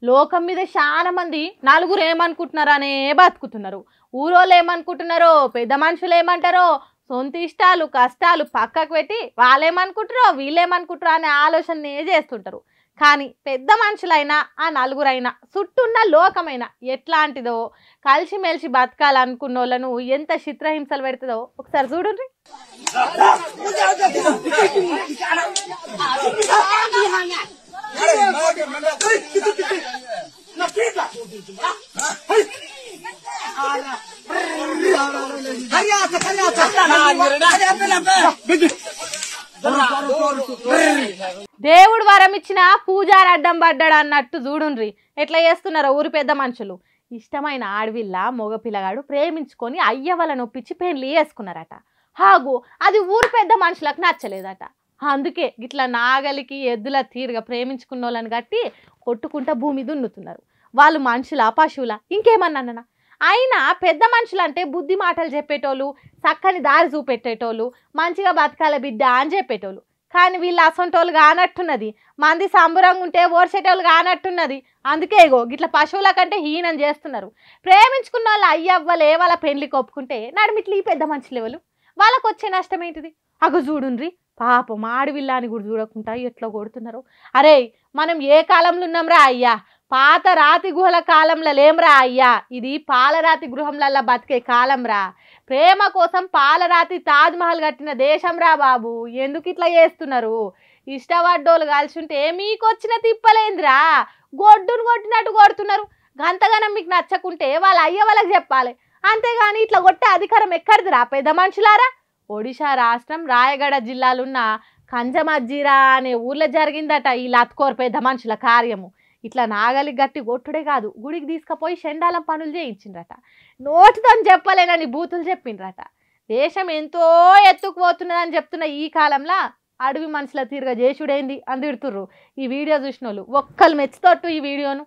లోకం మీద చాలా మంది నలుగురు ఏమనుకుంటున్నారనే బతుకుతున్నారు. ఊరోళ్ళు ఏమనుకుంటున్నారో, పెద్ద మనుషులు ఏమంటారో, సొంత ఇష్టాలు కష్టాలు పక్కకు పెట్టి వాళ్ళేమనుకుంటారో వీళ్ళేమనుకుంటారో అనే ఆలోచననే చేస్తుంటారు. కానీ పెద్ద మనుషులైనా ఆ నలుగురైనా చుట్టూన్న లోకమైనా ఎట్లాంటిదో కలిసిమెలిసి బతకాలనుకున్న వాళ్ళను ఎంత చిత్రహింసలు పెడుతుందో ఒకసారి చూడండి. దేవుడు వరం ఇచ్చిన పూజారి అడ్డం పడ్డాడు అన్నట్టు చూడుండ్రి ఎట్లా చేస్తున్నారో ఊరి పెద్ద మనుషులు. ఇష్టమైన ఆడవిల్ల మగ పిల్లగాడు ప్రేమించుకొని అయ్య వాళ్ళ నొప్పించి పెళ్లి చేసుకున్నారట. హాగు అది ఊరు పెద్ద మనుషులకు నచ్చలేదట. అందుకే గిట్లా నాగలికి ఎద్దుల తీరుగా ప్రేమించుకున్న వాళ్ళని కట్టి కొట్టుకుంటా భూమి దున్నుతున్నారు. వాళ్ళు మనుషుల పశువుల ఇంకేమన్నా అయినా పెద్ద మనుషులు అంటే బుద్ధి మాటలు చెప్పేటోళ్ళు, చక్కని దారి చూపెట్టేటోళ్ళు, మంచిగా బతకాల బిడ్డ అని చెప్పేటోళ్ళు. కానీ వీళ్ళు అసంటోళ్ళు కానట్టున్నది, మంది సంబరంగా ఉంటే ఓర్చేటోళ్ళు కానట్టున్నది. అందుకే ఇగో గిట్లా పశువుల కంటే హీనం చేస్తున్నారు. ప్రేమించుకున్న వాళ్ళు అయ్యవ్వలే వాళ్ళ పెళ్లికి ఒప్పుకుంటే నడిమిట్లు ఈ పెద్ద మనుషులు ఎవరు? వాళ్ళకు వచ్చే నష్టం ఏంటిది? అగో చూడుండ్రి పాపం ఆడవిల్లాని కూడా చూడకుండా ఎట్లా కొడుతున్నారు. అరే మనం ఏ కాలంలో ఉన్నాంరా అయ్యా? పాత రాతి గుహల కాలంలో లేమ్రా అయ్యా. ఇది పాలరాతి గృహంలల్లా బతికే కాలంరా. ప్రేమ కోసం పాలరాతి తాజ్మహల్ కట్టిన దేశం రా బాబు. ఎందుకు ఇట్లా చేస్తున్నారు? ఇష్టపడ్డోళ్ళు కలిసి ఉంటే మీకొచ్చిన తిప్పలేందిరా? గొడ్డును కొట్టినట్టు కొడుతున్నారు. గంతగానం మీకు నచ్చకుంటే వాళ్ళ అయ్య వాళ్ళకి చెప్పాలి. అంతేగాని ఇట్లా కొట్టే అధికారం ఎక్కడిదిరా పెద్ద మనుషులారా? ఒడిశా రాష్ట్రం రాయగడ జిల్లాలున్న కంజమజ్జీరా అనే ఊర్లో జరిగిందట ఈ లత్కోర్ పెద్ద మనుషుల కార్యము. ఇట్లా నాగలి గట్టి కొట్టుడే కాదు, గుడికి తీసుకుపోయి షెండాలం పనులు చేయించిండ్రట. నోటితో చెప్పలేనని బూతులు చెప్పిండ్రట. దేశం ఎంతో ఎత్తుకుపోతున్నదని చెప్తున్న ఈ కాలంలో అడవి మనుషుల తీరుగా చేసుడేంది అని తిడుతుర్రు ఈ వీడియో చూసిన వాళ్ళు. ఒక్కళ్ళు మెచ్చుతోట్టు ఈ వీడియోను.